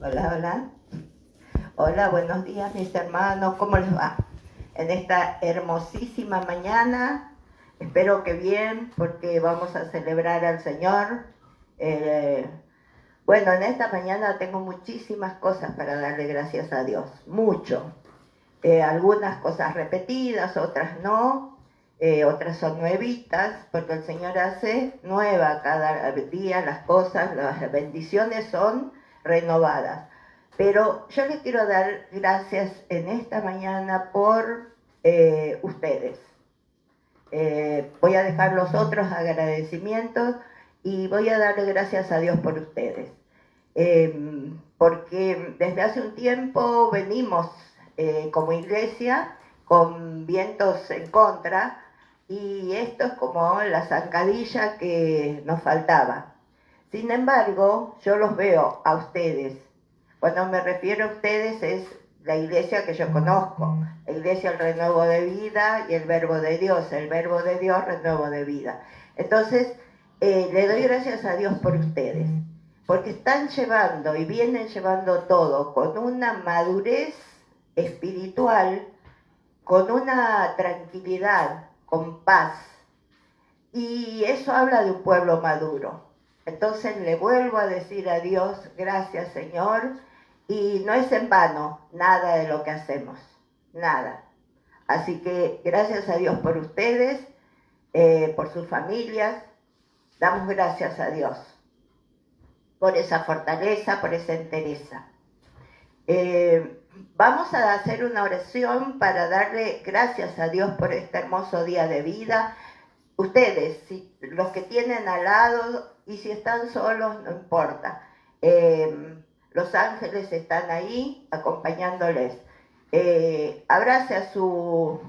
Hola, hola. Hola, buenos días mis hermanos, ¿cómo les va? En esta hermosísima mañana, espero que bien, porque vamos a celebrar al Señor. Eh, bueno, en esta mañana tengo muchísimas cosas para darle gracias a Dios, mucho. Algunas cosas repetidas, otras no, otras son nuevitas, porque el Señor hace nueva cada día las cosas, las bendiciones son renovadas. Pero yo les quiero dar gracias en esta mañana por ustedes. Voy a dejar los otros agradecimientos y voy a darle gracias a Dios por ustedes. Porque desde hace un tiempo venimos como iglesia con vientos en contra y esto es como la zancadilla que nos faltaba. Sin embargo, yo los veo a ustedes. Cuando me refiero a ustedes es la iglesia que yo conozco, la iglesia el renuevo de vida y el verbo de Dios, renuevo de vida. Entonces, le doy gracias a Dios por ustedes, porque están llevando y vienen llevando todo con una madurez espiritual, con una tranquilidad, con paz, y eso habla de un pueblo maduro. Entonces le vuelvo a decir a Dios, gracias Señor, y no es en vano nada de lo que hacemos, nada. Así que gracias a Dios por ustedes, por sus familias, damos gracias a Dios por esa fortaleza, por esa entereza. Vamos a hacer una oración para darle gracias a Dios por este hermoso día de vida. Ustedes, si, los que tienen al lado, y si están solos, no importa. Los ángeles están ahí acompañándoles. Abrace a su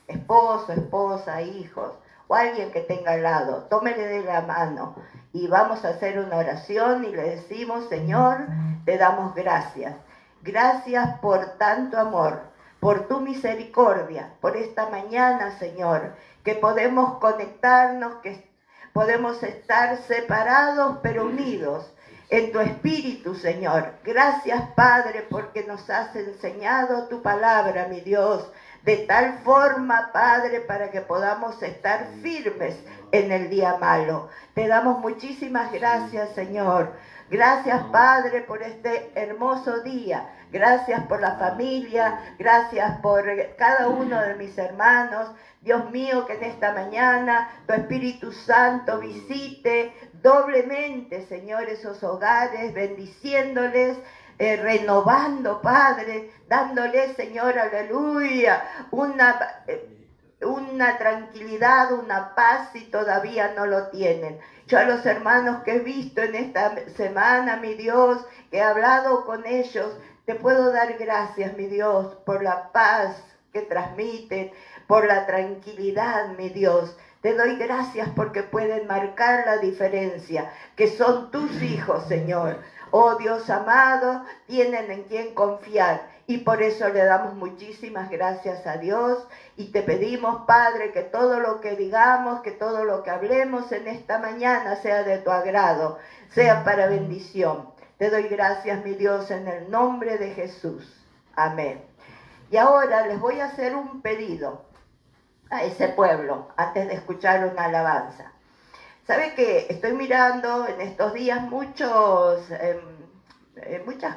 esposo, esposa, hijos, o alguien que tenga al lado. Tómele de la mano y vamos a hacer una oración y le decimos, Señor, te damos gracias. Gracias por tanto amor, por tu misericordia, por esta mañana, Señor, que podemos conectarnos, que podemos estar separados pero unidos en tu espíritu, Señor. Gracias, Padre, porque nos has enseñado tu palabra, mi Dios, de tal forma, Padre, para que podamos estar firmes en el día malo. Te damos muchísimas gracias, Señor. Gracias, Padre, por este hermoso día. Gracias por la familia. Gracias por cada uno de mis hermanos. Dios mío, que en esta mañana tu Espíritu Santo visite doblemente, Señor, esos hogares, bendiciéndoles, renovando, Padre, dándoles, Señor, aleluya, una tranquilidad, una paz si todavía no lo tienen. Yo a los hermanos que he visto en esta semana, mi Dios, que he hablado con ellos, te puedo dar gracias, mi Dios, por la paz que transmiten, por la tranquilidad, mi Dios. Te doy gracias porque pueden marcar la diferencia, que son tus hijos, Señor. Oh Dios amado, tienen en quien confiar y por eso le damos muchísimas gracias a Dios y te pedimos, Padre, que todo lo que digamos, que todo lo que hablemos en esta mañana sea de tu agrado, sea para bendición. Te doy gracias, mi Dios, en el nombre de Jesús. Amén. Y ahora les voy a hacer un pedido a ese pueblo antes de escuchar una alabanza. ¿Sabe que estoy mirando en estos días muchas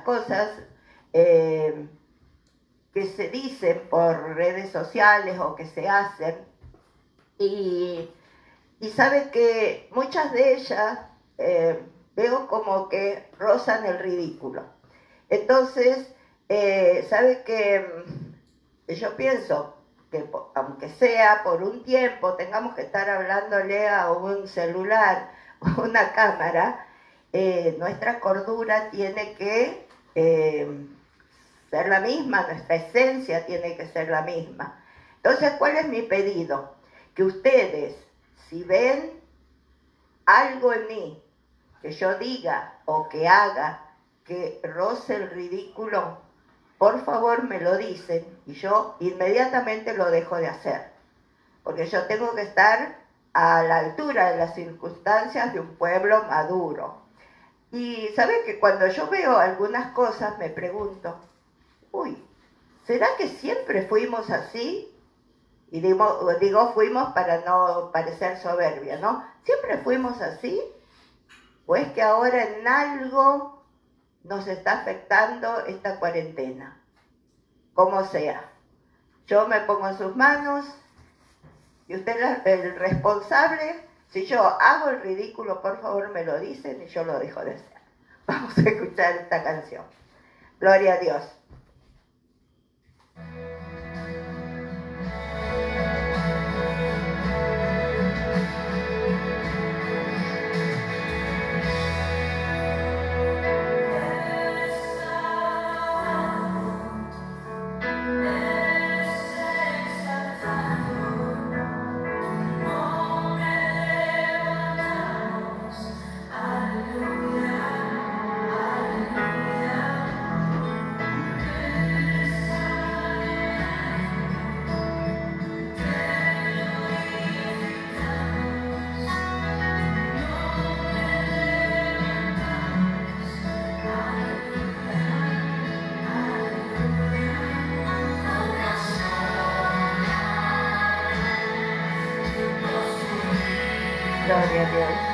cosas que se dicen por redes sociales o que se hacen y sabe que muchas de ellas veo como que rozan el ridículo. Entonces, sabe que yo pienso que aunque sea por un tiempo tengamos que estar hablándole a un celular o una cámara, nuestra cordura tiene que ser la misma, nuestra esencia tiene que ser la misma. Entonces, ¿cuál es mi pedido? Que ustedes, si ven algo en mí que yo diga o que haga que roce el ridículo, por favor me lo dicen y yo inmediatamente lo dejo de hacer, porque yo tengo que estar a la altura de las circunstancias de un pueblo maduro. Y sabes que cuando yo veo algunas cosas me pregunto, uy, ¿será que siempre fuimos así? Y digo fuimos para no parecer soberbia, ¿no? ¿Siempre fuimos así? ¿O es que ahora en algo nos está afectando esta cuarentena? Como sea. Yo me pongo en sus manos y usted es el responsable. Si yo hago el ridículo, por favor me lo dicen y yo lo dejo de hacer. Vamos a escuchar esta canción. Gloria a Dios. Gloria a Dios.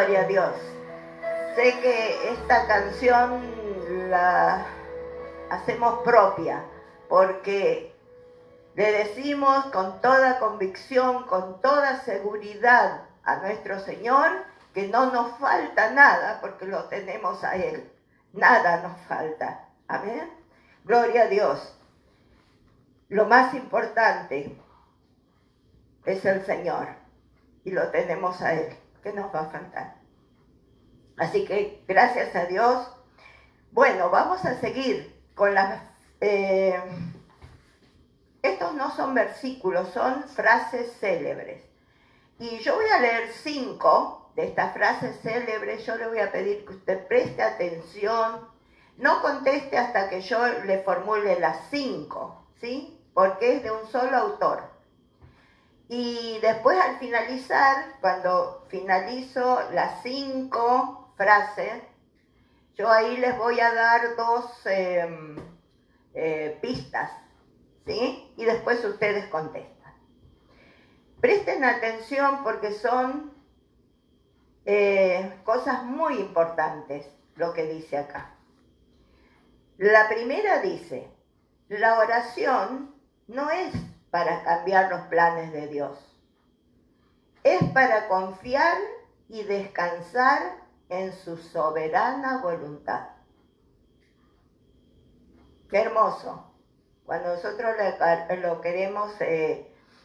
Gloria a Dios. Sé que esta canción la hacemos propia porque le decimos con toda convicción, con toda seguridad a nuestro Señor que no nos falta nada porque lo tenemos a Él. Nada nos falta. Amén. Gloria a Dios. Lo más importante es el Señor y lo tenemos a Él. ¿Qué nos va a faltar? Así que gracias a Dios. Bueno, vamos a seguir con las... estos no son versículos, son frases célebres. Y yo voy a leer 5 de estas frases célebres. Yo le voy a pedir que usted preste atención. No conteste hasta que yo le formule las 5, ¿sí? Porque es de un solo autor. Y después al finalizar, cuando finalizo las 5 frases, yo ahí les voy a dar 2 pistas, ¿sí? Y después ustedes contestan. Presten atención porque son cosas muy importantes lo que dice acá. La primera dice, la oración no es para cambiar los planes de Dios. Es para confiar y descansar en su soberana voluntad. Qué hermoso. Cuando nosotros lo queremos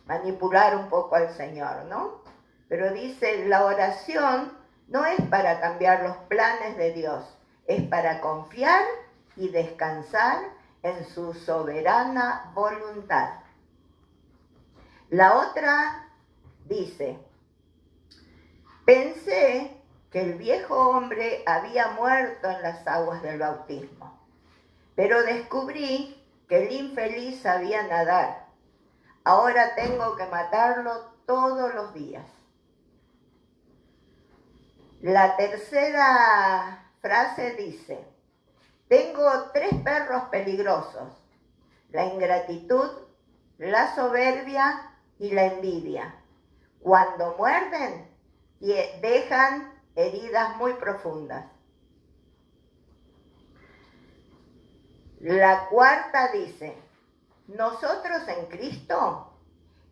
manipular un poco al Señor, ¿no? Pero dice, la oración no es para cambiar los planes de Dios, es para confiar y descansar en su soberana voluntad. La otra dice, pensé que el viejo hombre había muerto en las aguas del bautismo, pero descubrí que el infeliz sabía nadar. Ahora tengo que matarlo todos los días. La tercera frase dice, tengo 3 perros peligrosos, la ingratitud, la soberbia y la envidia. Cuando muerden, dejan heridas muy profundas. La cuarta dice, nosotros en Cristo,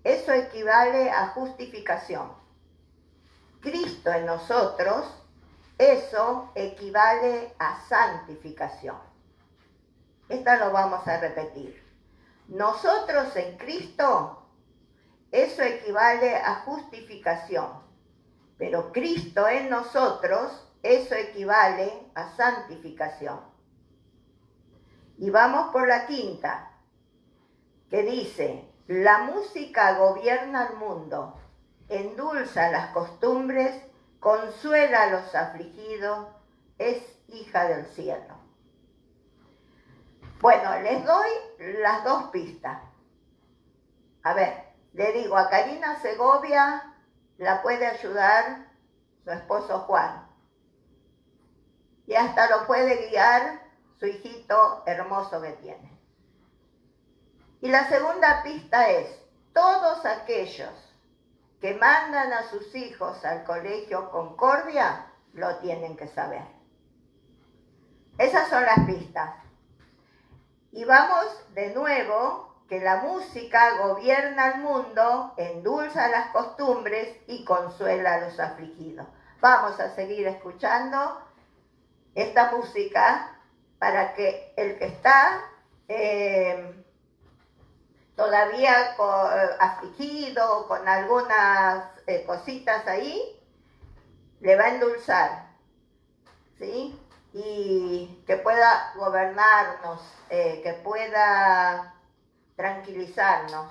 eso equivale a justificación. Cristo en nosotros, eso equivale a santificación. Esta lo vamos a repetir. Nosotros en Cristo, eso equivale a justificación. Pero Cristo en nosotros, eso equivale a santificación. Y vamos por la quinta, que dice, la música gobierna el mundo, endulza las costumbres, consuela a los afligidos, es hija del cielo. Bueno, les doy las 2 pistas. A ver, le digo, a Karina Segovia la puede ayudar su esposo Juan. Y hasta lo puede guiar su hijito hermoso que tiene. Y la segunda pista es, todos aquellos que mandan a sus hijos al colegio Concordia, lo tienen que saber. Esas son las pistas. Y vamos de nuevo, que la música gobierna el mundo, endulza las costumbres y consuela a los afligidos. Vamos a seguir escuchando esta música para que el que está todavía afligido, con algunas cositas ahí, le va a endulzar, ¿sí? Y que pueda gobernarnos, que pueda tranquilizarnos.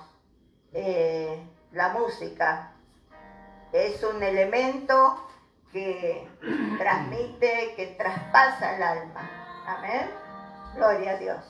La música es un elemento que transmite, que traspasa el alma. Amén. Gloria a Dios.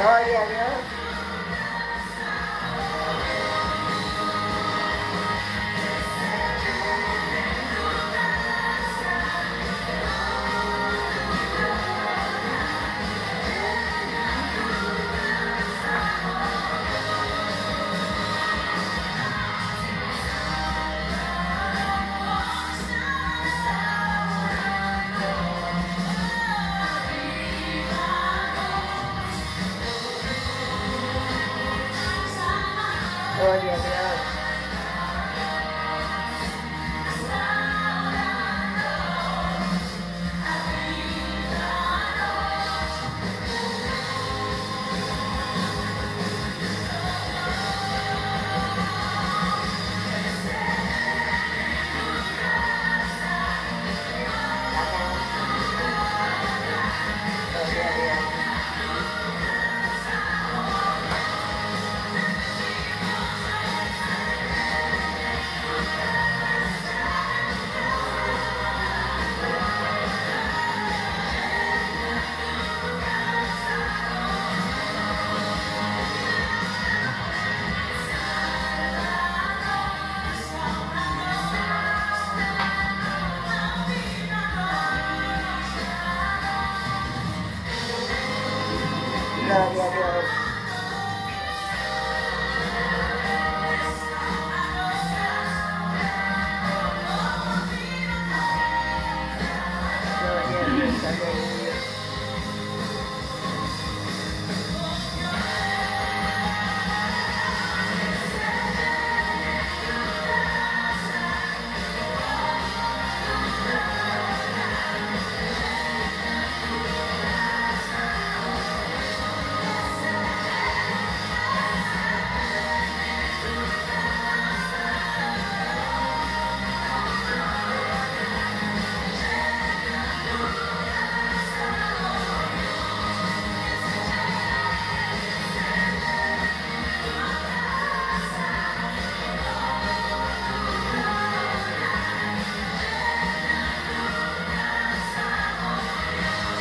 Gloria a Dios. Gloria a Dios. Gloria a Dios.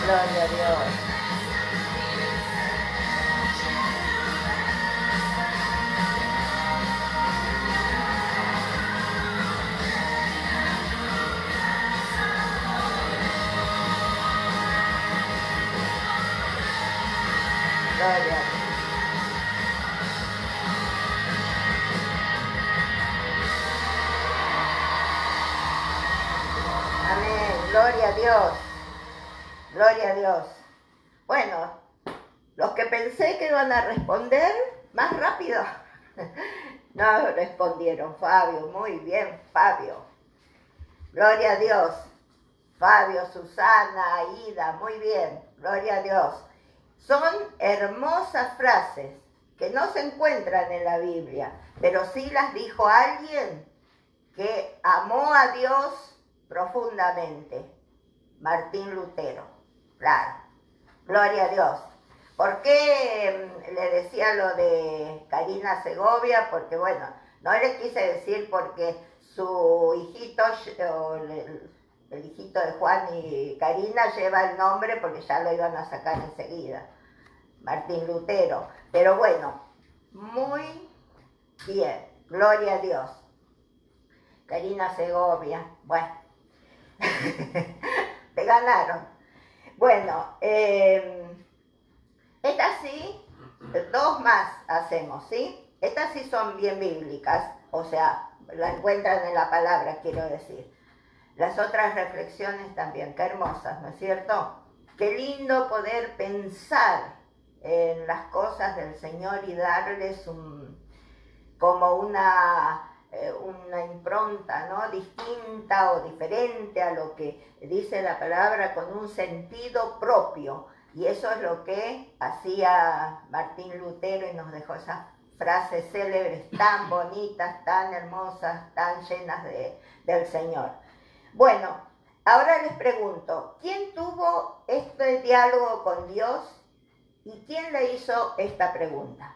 Gloria a Dios. Gloria a Dios. Aleluya. Gloria a Dios. Gloria a Dios. Amén. Gloria a Dios. Gloria a Dios. Bueno, los que pensé que iban a responder más rápido, no respondieron. Fabio, muy bien, Fabio. Gloria a Dios. Fabio, Susana, Aida, muy bien. Gloria a Dios. Son hermosas frases que no se encuentran en la Biblia, pero sí las dijo alguien que amó a Dios profundamente. Martín Lutero, claro. Gloria a Dios. ¿Por qué le decía lo de Karina Segovia? Porque bueno, no le quise decir porque su hijito, el hijito de Juan y Karina lleva el nombre porque ya lo iban a sacar enseguida. Martín Lutero. Pero bueno, muy bien. Gloria a Dios. Karina Segovia. Bueno, te ganaron. Bueno, estas sí, dos más hacemos, ¿sí? Estas sí son bien bíblicas, o sea, la encuentran en la palabra, quiero decir. Las otras reflexiones también, qué hermosas, ¿no es cierto? Qué lindo poder pensar en las cosas del Señor y darles como una impronta, ¿no? Distinta o diferente a lo que dice la palabra, con un sentido propio. Y eso es lo que hacía Martín Lutero y nos dejó esas frases célebres tan bonitas, tan hermosas, tan llenas del Señor. Bueno, ahora les pregunto, ¿quién tuvo este diálogo con Dios y quién le hizo esta pregunta?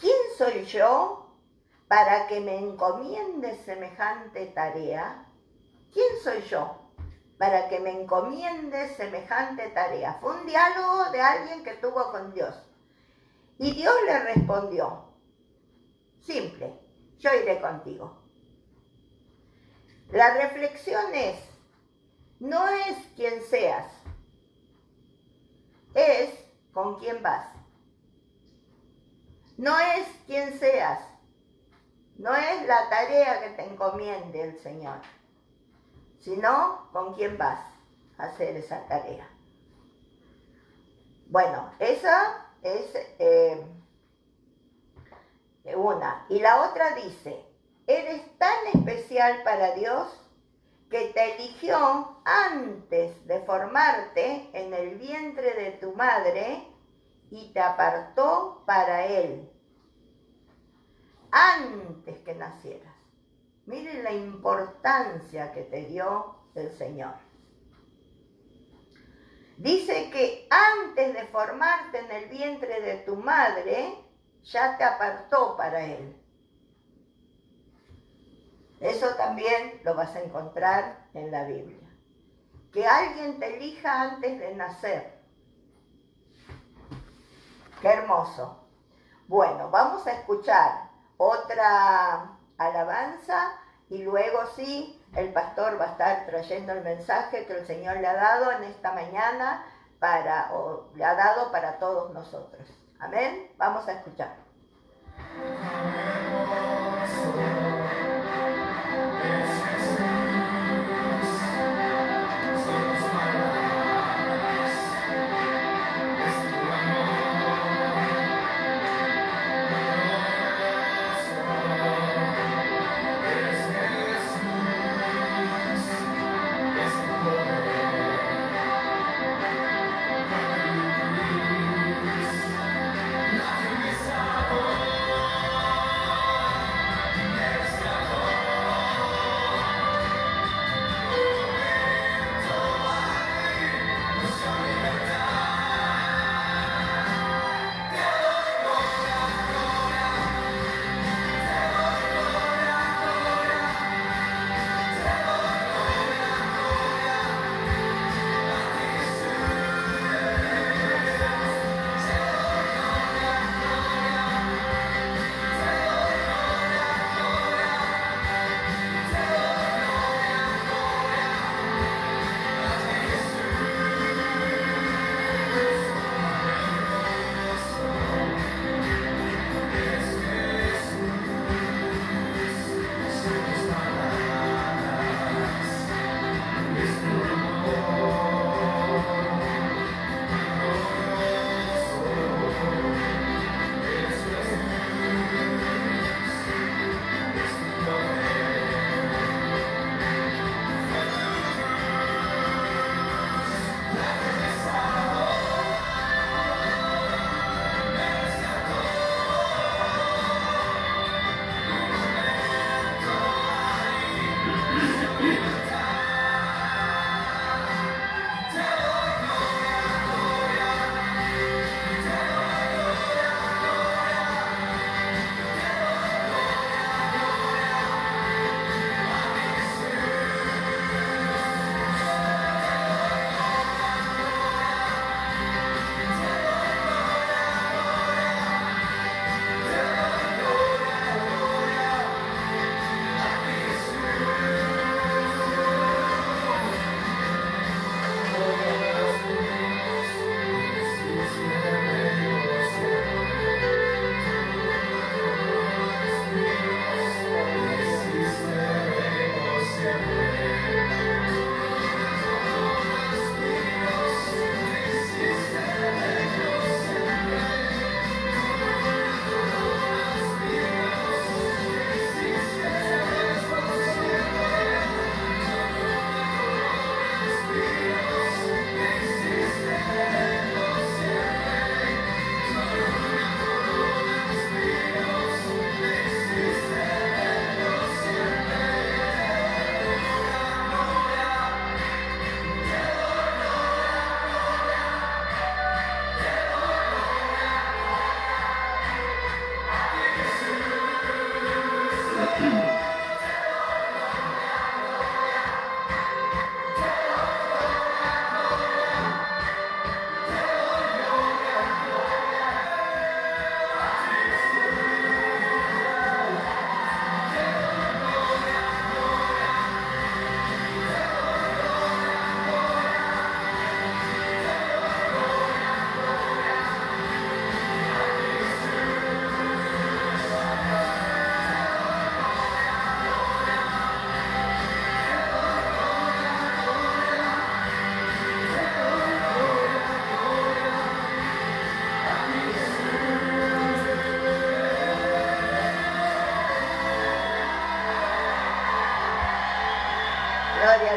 ¿Quién soy yo para que me encomiende semejante tarea? ¿Quién soy yo? para que me encomiendes semejante tarea. Fue un diálogo de alguien que tuvo con Dios. Y Dios le respondió, simple, yo iré contigo. La reflexión es, no es quién seas, es con quién vas. No es quién seas, no es la tarea que te encomiende el Señor, sino con quién vas a hacer esa tarea. Bueno, esa es una. Y la otra dice, eres tan especial para Dios que te eligió antes de formarte en el vientre de tu madre y te apartó para Él, antes que nacieras. Miren la importancia que te dio el Señor. Dice que antes de formarte en el vientre de tu madre, ya te apartó para Él. Eso también lo vas a encontrar en la Biblia. Que alguien te elija antes de nacer. Qué hermoso. Bueno, vamos a escuchar otra alabanza y luego sí, el pastor va a estar trayendo el mensaje que el Señor le ha dado en esta mañana le ha dado para todos nosotros. Amén. Vamos a escuchar.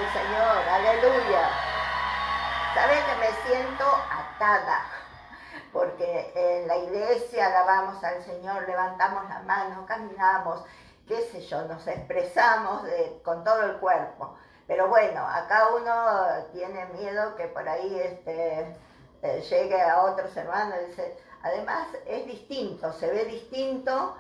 al Señor, aleluya. ¿Sabe que me siento atada? Porque en la iglesia alabamos al Señor, levantamos la mano, caminamos, qué sé yo, nos expresamos con todo el cuerpo. Pero bueno, acá uno tiene miedo que por ahí llegue a otros hermanos y dice, además es distinto, se ve distinto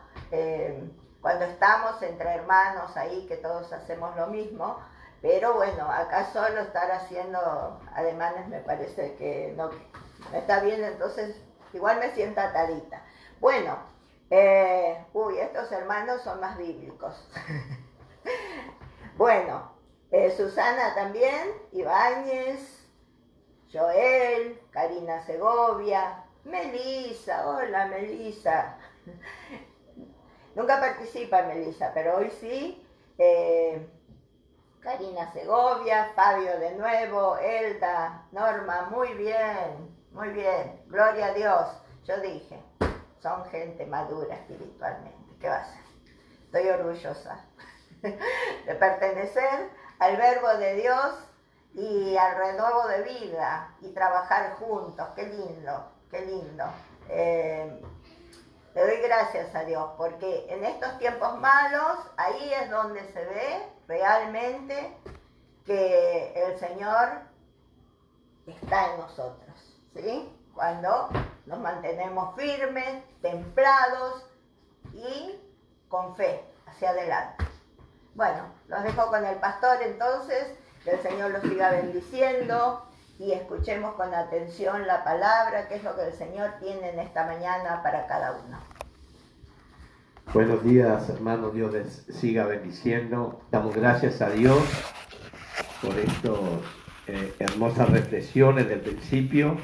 cuando estamos entre hermanos ahí, que todos hacemos lo mismo. Pero bueno, acá solo estar haciendo ademanes me parece que no está bien, entonces igual me siento atadita. Bueno, estos hermanos son más bíblicos. Bueno, Susana también, Ibáñez, Joel, Karina Segovia, Melisa, hola Melisa. Nunca participa Melisa, pero hoy sí. Karina Segovia, Fabio de nuevo, Elda, Norma, muy bien, gloria a Dios. Yo dije, son gente madura espiritualmente, ¿qué va a ser? Estoy orgullosa de pertenecer al verbo de Dios y al renuevo de vida y trabajar juntos, qué lindo, qué lindo. Le doy gracias a Dios porque en estos tiempos malos, ahí es donde se ve realmente que el Señor está en nosotros, ¿sí? Cuando nos mantenemos firmes, templados y con fe hacia adelante. Bueno, los dejo con el pastor entonces, que el Señor los siga bendiciendo y escuchemos con atención la palabra, que es lo que el Señor tiene en esta mañana para cada uno. Buenos días, hermanos, Dios les siga bendiciendo. Damos gracias a Dios por estas hermosas reflexiones del principio,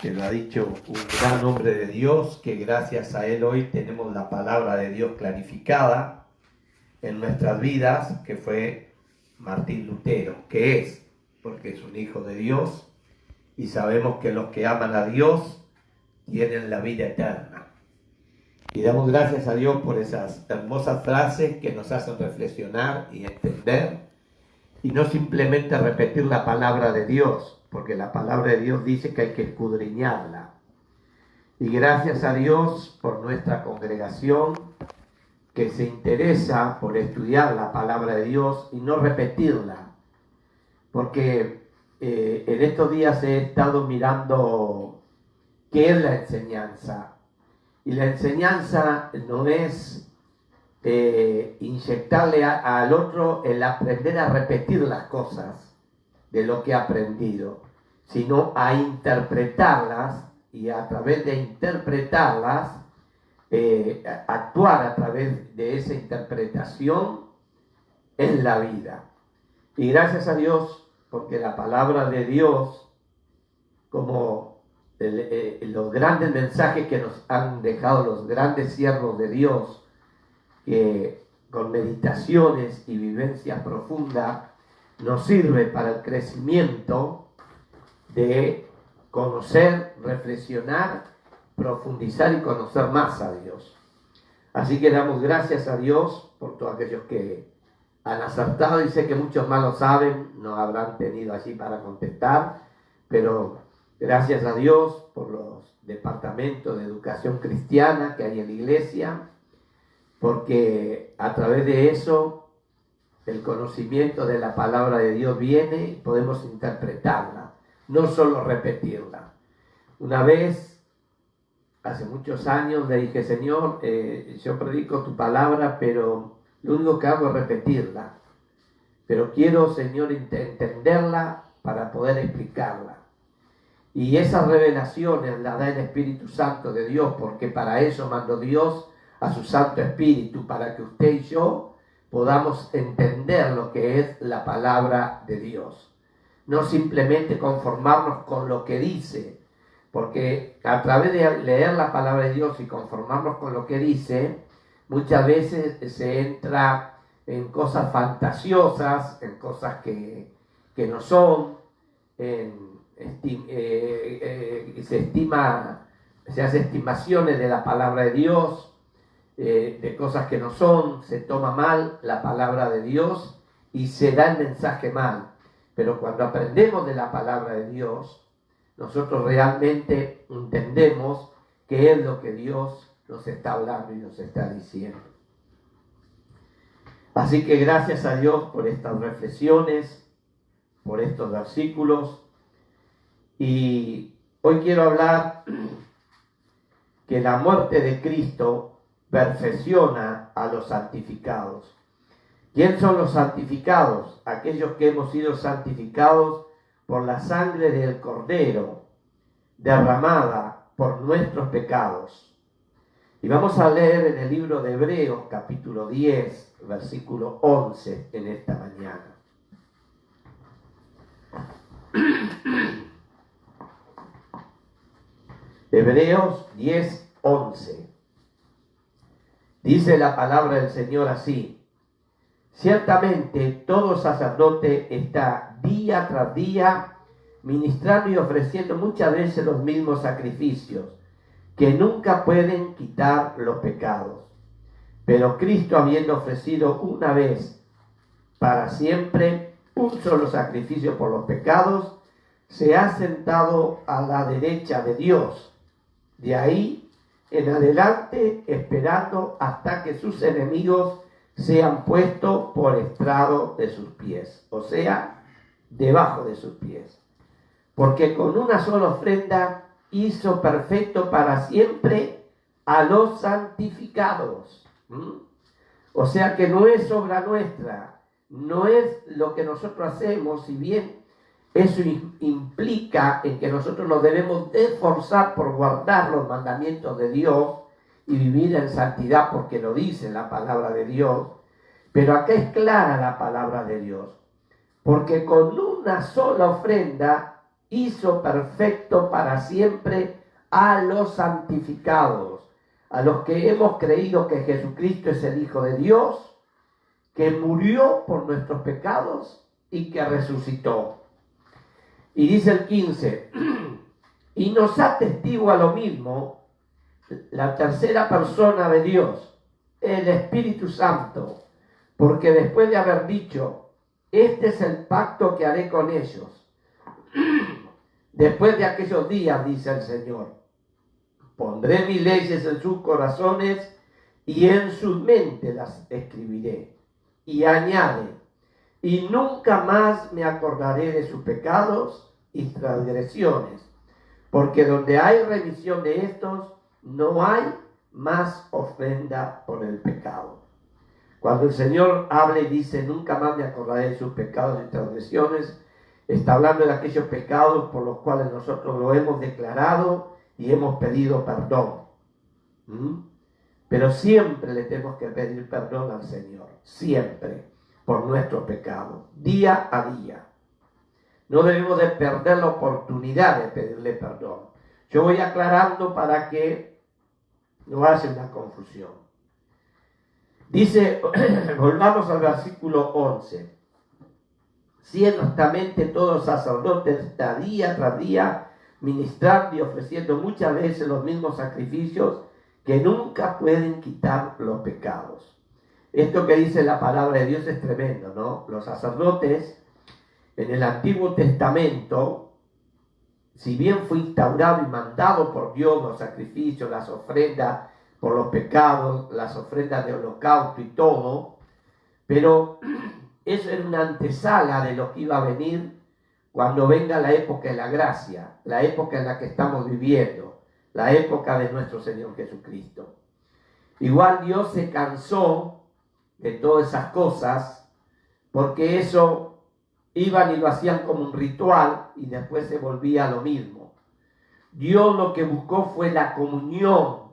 que lo ha dicho un gran hombre de Dios, que gracias a él hoy tenemos la palabra de Dios clarificada en nuestras vidas, que fue Martín Lutero, que es, porque es un hijo de Dios, y sabemos que los que aman a Dios tienen la vida eterna. Y damos gracias a Dios por esas hermosas frases que nos hacen reflexionar y entender, y no simplemente repetir la palabra de Dios, porque la palabra de Dios dice que hay que escudriñarla. Y gracias a Dios por nuestra congregación, que se interesa por estudiar la palabra de Dios y no repetirla, porque en estos días he estado mirando qué es la enseñanza. Y la enseñanza no es inyectarle al otro el aprender a repetir las cosas de lo que ha aprendido, sino a interpretarlas y a través de interpretarlas, actuar a través de esa interpretación en la vida. Y gracias a Dios, porque la palabra de Dios, como los grandes mensajes que nos han dejado los grandes siervos de Dios, que con meditaciones y vivencias profundas nos sirve para el crecimiento de conocer, reflexionar, profundizar y conocer más a Dios. Así que damos gracias a Dios por todos aquellos que han acertado, y sé que muchos más lo saben, no habrán tenido allí para contestar, pero gracias a Dios por los departamentos de educación cristiana que hay en la iglesia, porque a través de eso el conocimiento de la palabra de Dios viene y podemos interpretarla, no solo repetirla. Una vez, hace muchos años, le dije, Señor, yo predico tu palabra, pero lo único que hago es repetirla. Pero quiero, Señor, entenderla para poder explicarla. Y esas revelaciones las da el Espíritu Santo de Dios, porque para eso mandó Dios a su Santo Espíritu, para que usted y yo podamos entender lo que es la palabra de Dios. No simplemente conformarnos con lo que dice, porque a través de leer la palabra de Dios y conformarnos con lo que dice, muchas veces se entra en cosas fantasiosas, en cosas que no son, se hace estimaciones de la palabra de Dios, de cosas que no son, se toma mal la palabra de Dios y se da el mensaje mal. Pero cuando aprendemos de la palabra de Dios, nosotros realmente entendemos qué es lo que Dios nos está hablando y nos está diciendo. Así que gracias a Dios por estas reflexiones, por estos versículos. Y hoy quiero hablar que la muerte de Cristo perfecciona a los santificados. ¿Quién son los santificados? Aquellos que hemos sido santificados por la sangre del Cordero derramada por nuestros pecados. Y vamos a leer en el libro de Hebreos, capítulo 10, versículo 11, en esta mañana. Hebreos 10, 11. Dice la palabra del Señor así: ciertamente todo sacerdote está día tras día ministrando y ofreciendo muchas veces los mismos sacrificios, que nunca pueden quitar los pecados. Pero Cristo, habiendo ofrecido una vez para siempre un solo sacrificio por los pecados, se ha sentado a la derecha de Dios. De ahí en adelante, esperando hasta que sus enemigos sean puestos por estrado de sus pies, o sea, debajo de sus pies. Porque con una sola ofrenda hizo perfecto para siempre a los santificados. O sea que no es obra nuestra, no es lo que nosotros hacemos, si bien eso implica en que nosotros nos debemos esforzar por guardar los mandamientos de Dios y vivir en santidad, porque lo dice la palabra de Dios. Pero acá es clara la palabra de Dios, porque con una sola ofrenda hizo perfecto para siempre a los santificados, a los que hemos creído que Jesucristo es el Hijo de Dios, que murió por nuestros pecados y que resucitó. Y dice el 15, y nos atestigua lo mismo la tercera persona de Dios, el Espíritu Santo, porque después de haber dicho, este es el pacto que haré con ellos, después de aquellos días, dice el Señor, pondré mis leyes en sus corazones y en sus mentes las escribiré. Y añade, y nunca más me acordaré de sus pecados y transgresiones, porque donde hay remisión de estos, no hay más ofrenda por el pecado. Cuando el Señor habla y dice, nunca más me acordaré de sus pecados y transgresiones, está hablando de aquellos pecados por los cuales nosotros lo hemos declarado y hemos pedido perdón. Pero siempre le tenemos que pedir perdón al Señor, siempre, por nuestro pecado, día a día. No debemos de perder la oportunidad de pedirle perdón. Yo voy aclarando para que no haya una confusión. Dice, volvamos al versículo 11. Ciertamente todo sacerdote está día tras día ministrando y ofreciendo muchas veces los mismos sacrificios que nunca pueden quitar los pecados. Esto que dice la palabra de Dios es tremendo, ¿no? Los sacerdotes en el Antiguo Testamento, si bien fue instaurado y mandado por Dios los sacrificios, las ofrendas por los pecados, las ofrendas de holocausto y todo, pero eso era una antesala de lo que iba a venir cuando venga la época de la gracia, la época en la que estamos viviendo, la época de nuestro Señor Jesucristo. Igual Dios se cansó de todas esas cosas, porque eso iban y lo hacían como un ritual y después se volvía lo mismo. Dios lo que buscó fue la comunión,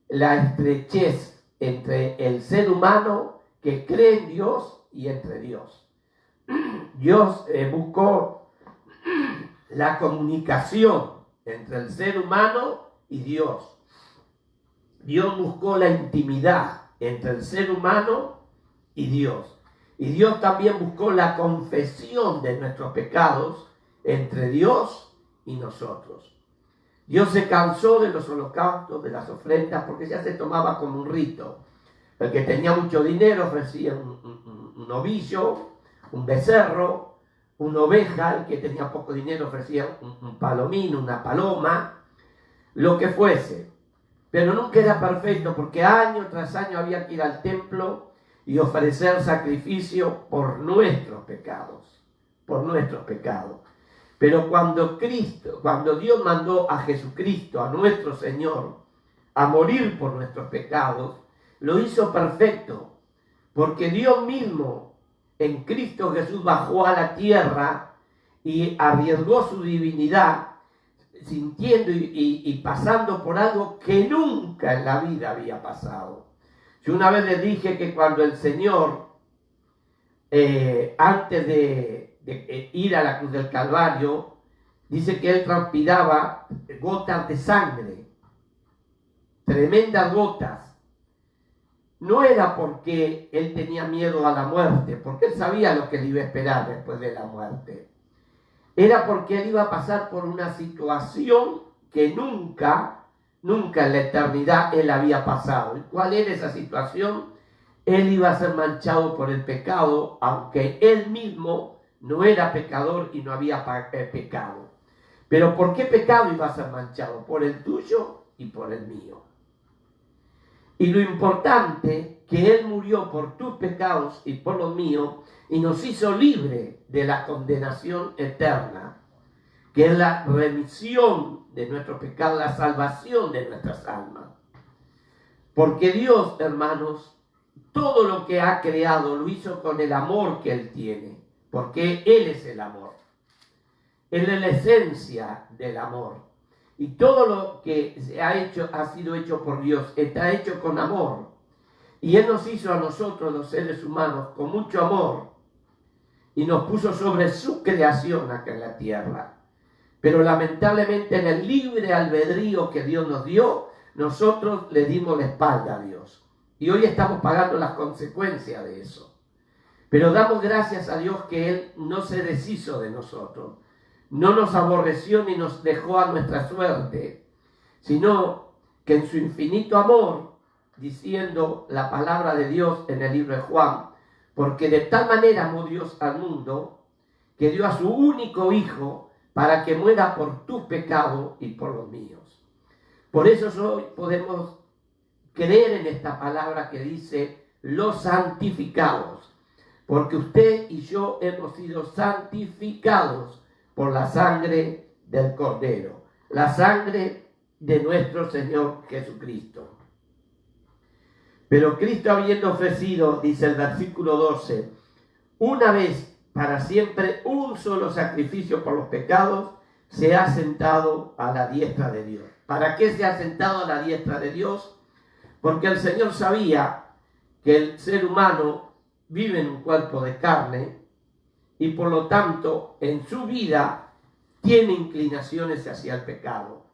la estrechez entre el ser humano que cree en Dios y entre Dios. Dios buscó la comunicación entre el ser humano y Dios. Dios buscó la intimidad entre el ser humano y Dios. Y Dios también buscó la confesión de nuestros pecados entre Dios y nosotros. Dios se cansó de los holocaustos, de las ofrendas, porque ya se tomaba como un rito. El que tenía mucho dinero ofrecía un novillo, un becerro, una oveja, el que tenía poco dinero ofrecía un palomín, una paloma, lo que fuese. Pero nunca era perfecto porque año tras año había que ir al templo y ofrecer sacrificio por nuestros pecados, Pero cuando Dios mandó a Jesucristo, a nuestro Señor, a morir por nuestros pecados, lo hizo perfecto, porque Dios mismo en Cristo Jesús bajó a la tierra y arriesgó su divinidad, sintiendo y pasando por algo que nunca en la vida había pasado. Yo una vez les dije que cuando el Señor, antes de ir a la cruz del Calvario, dice que Él transpiraba gotas de sangre, tremendas gotas. No era porque Él tenía miedo a la muerte, porque Él sabía lo que le iba a esperar después de la muerte. Era porque Él iba a pasar por una situación que nunca en la eternidad Él había pasado. ¿Cuál era esa situación? Él iba a ser manchado por el pecado, aunque Él mismo no era pecador y no había pecado. Pero ¿por qué pecado iba a ser manchado? Por el tuyo y por el mío. Y lo importante, que Él murió por tus pecados y por los míos, y nos hizo libre de la condenación eterna, que es la remisión de nuestros pecados, la salvación de nuestras almas. Porque Dios, hermanos, todo lo que ha creado lo hizo con el amor que Él tiene, porque Él es el amor. Él es la esencia del amor. Y todo lo que se ha hecho, ha sido hecho por Dios, está hecho con amor. Y Él nos hizo a nosotros, los seres humanos, con mucho amor, y nos puso sobre su creación acá en la tierra. Pero lamentablemente en el libre albedrío que Dios nos dio, nosotros le dimos la espalda a Dios. Y hoy estamos pagando las consecuencias de eso. Pero damos gracias a Dios que Él no se deshizo de nosotros. No nos aborreció ni nos dejó a nuestra suerte, sino que en su infinito amor, diciendo la palabra de Dios en el libro de Juan, porque de tal manera amó Dios al mundo, que dio a su único Hijo para que muera por tus pecados y por los míos. Por eso hoy podemos creer en esta palabra que dice los santificados, porque usted y yo hemos sido santificados por la sangre del Cordero, la sangre de nuestro Señor Jesucristo. Pero Cristo, habiendo ofrecido, dice el versículo 12, una vez para siempre un solo sacrificio por los pecados, se ha sentado a la diestra de Dios. ¿Para qué se ha sentado a la diestra de Dios? Porque el Señor sabía que el ser humano vive en un cuerpo de carne y por lo tanto en su vida tiene inclinaciones hacia el pecado.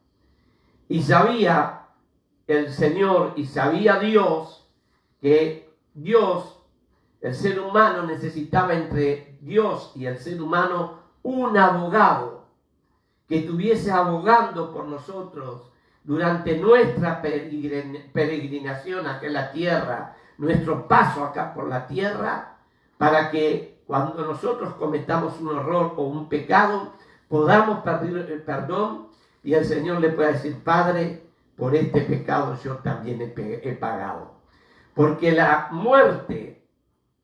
Y sabía el Señor y sabía Dios que el ser humano necesitaba entre Dios y el ser humano un abogado que estuviese abogando por nosotros durante nuestra peregrinación acá en la tierra, nuestro paso acá por la tierra, para que cuando nosotros cometamos un error o un pecado, podamos pedir el perdón y el Señor le pueda decir, Padre, por este pecado yo también he pagado. Porque la muerte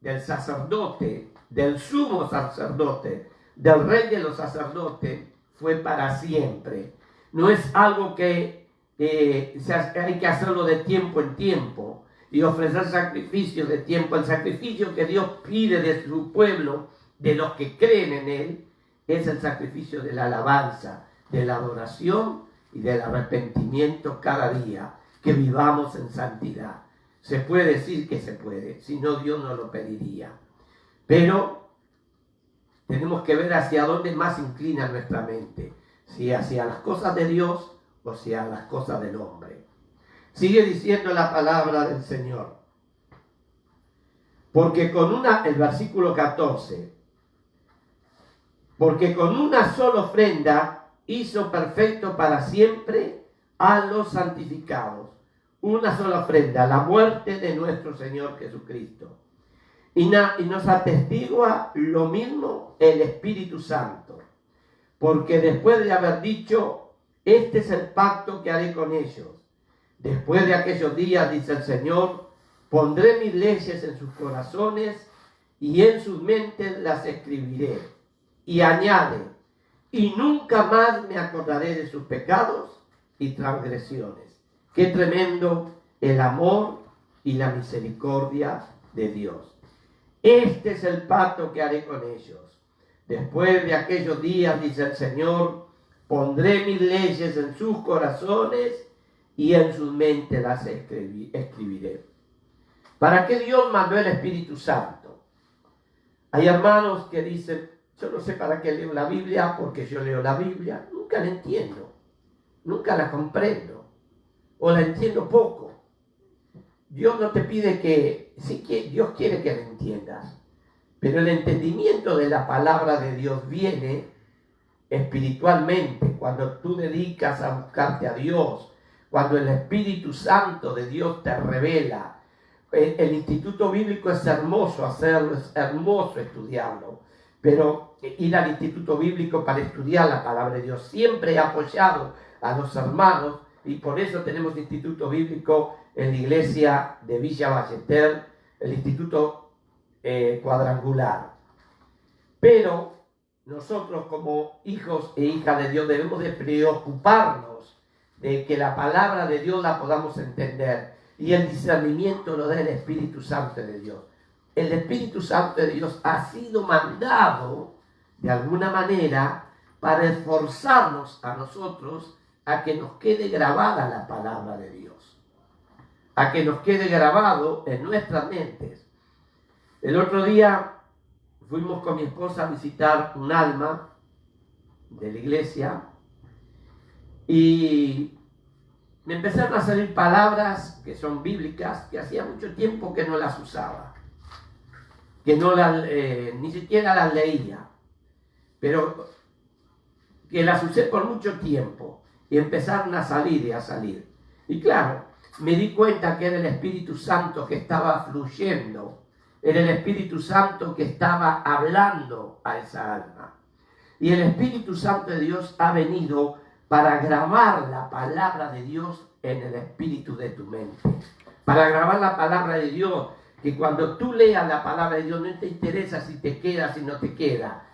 del sacerdote, del sumo sacerdote, del rey de los sacerdotes, fue para siempre. No es algo que hay que hacerlo de tiempo en tiempo y ofrecer sacrificios de tiempo. El sacrificio que Dios pide de su pueblo, de los que creen en Él, es el sacrificio de la alabanza, de la adoración y del arrepentimiento cada día, que vivamos en santidad. Se puede decir que se puede, si no Dios no lo pediría. Pero tenemos que ver hacia dónde más inclina nuestra mente, si hacia las cosas de Dios o hacia las cosas del hombre. Sigue diciendo la palabra del Señor. Porque el versículo 14, porque con una sola ofrenda hizo perfecto para siempre a los santificados. Una sola ofrenda, la muerte de nuestro Señor Jesucristo. Y nos atestigua lo mismo el Espíritu Santo. Porque después de haber dicho, este es el pacto que haré con ellos. Después de aquellos días, dice el Señor, pondré mis leyes en sus corazones y en sus mentes las escribiré. Y añade, y nunca más me acordaré de sus pecados y transgresiones. Qué tremendo el amor y la misericordia de Dios. Este es el pacto que haré con ellos. Después de aquellos días, dice el Señor, pondré mis leyes en sus corazones y en sus mentes las escribiré. ¿Para qué Dios mandó el Espíritu Santo? Hay hermanos que dicen, yo no sé para qué leo la Biblia, porque yo leo la Biblia, nunca la entiendo, nunca la comprendo, o la entiendo poco. Dios no te pide que, sí que Dios quiere que la entiendas, pero el entendimiento de la palabra de Dios viene espiritualmente, cuando tú dedicas a buscarte a Dios, cuando el Espíritu Santo de Dios te revela. El instituto bíblico es hermoso hacerlo, es hermoso estudiarlo, pero ir al instituto bíblico para estudiar la palabra de Dios siempre he apoyado a los hermanos, y por eso tenemos instituto bíblico en la iglesia de Villa Ballester, el instituto cuadrangular. Pero nosotros como hijos e hijas de Dios debemos de preocuparnos de que la palabra de Dios la podamos entender, y el discernimiento lo da el Espíritu Santo de Dios. El Espíritu Santo de Dios ha sido mandado de alguna manera para esforzarnos a nosotros a que nos quede grabada la palabra de Dios, a que nos quede grabado en nuestras mentes. El otro día fuimos con mi esposa a visitar un alma de la iglesia y me empezaron a salir palabras que son bíblicas, que hacía mucho tiempo que no las usaba, que no las, ni siquiera las leía, pero que las usé por mucho tiempo y empezaron a salir y a salir. Y claro, me di cuenta que era el Espíritu Santo que estaba fluyendo, era el Espíritu Santo que estaba hablando a esa alma. Y el Espíritu Santo de Dios ha venido para grabar la palabra de Dios en el espíritu de tu mente. Para grabar la palabra de Dios, que cuando tú leas la palabra de Dios no te interesa si te queda, si no te queda.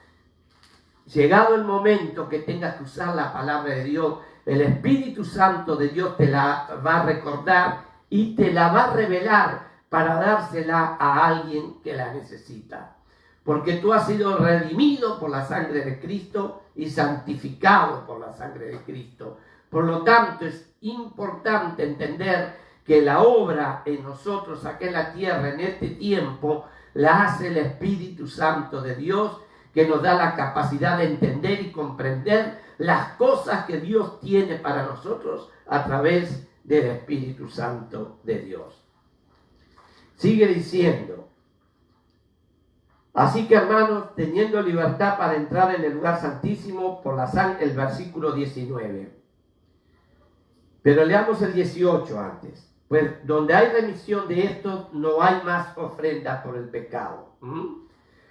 Llegado el momento que tengas que usar la palabra de Dios, el Espíritu Santo de Dios te la va a recordar y te la va a revelar para dársela a alguien que la necesita. Porque tú has sido redimido por la sangre de Cristo y santificado por la sangre de Cristo. Por lo tanto, es importante entender que la obra en nosotros, aquí en la tierra, en este tiempo, la hace el Espíritu Santo de Dios, que nos da la capacidad de entender y comprender las cosas que Dios tiene para nosotros a través del Espíritu Santo de Dios. Sigue diciendo, así que hermanos, teniendo libertad para entrar en el lugar santísimo por la sangre, el versículo 19. Pero leamos el 18 antes. Pues donde hay remisión de esto, no hay más ofrenda por el pecado.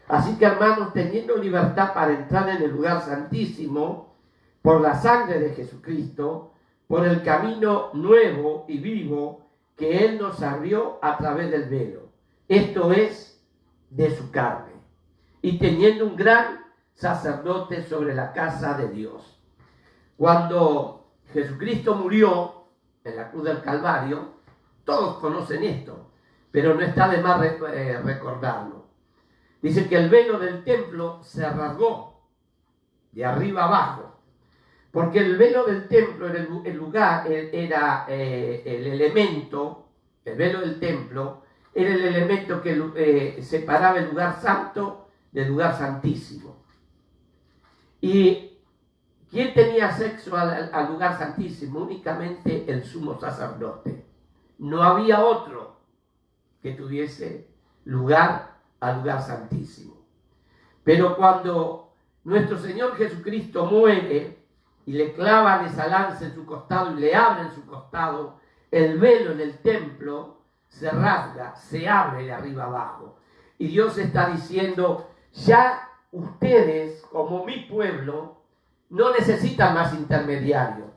Así que hermanos, teniendo libertad para entrar en el lugar santísimo por la sangre de Jesucristo, por el camino nuevo y vivo que Él nos abrió a través del velo, esto es, de su carne, y teniendo un gran sacerdote sobre la casa de Dios. Cuando Jesucristo murió en la cruz del Calvario, todos conocen esto, pero no está de más recordarlo. Dice que el velo del templo se rasgó de arriba abajo, porque el velo del templo era el lugar, era el elemento, el velo del templo era el elemento que separaba el lugar santo del lugar santísimo. ¿Y quién tenía acceso al lugar santísimo? Únicamente el sumo sacerdote. No había otro que tuviese lugar al lugar santísimo. Pero cuando nuestro Señor Jesucristo muere y le clavan esa lanza en su costado y le abren su costado, el velo en el templo se rasga, se abre de arriba abajo. Y Dios está diciendo, ya ustedes, como mi pueblo, no necesitan más intermediario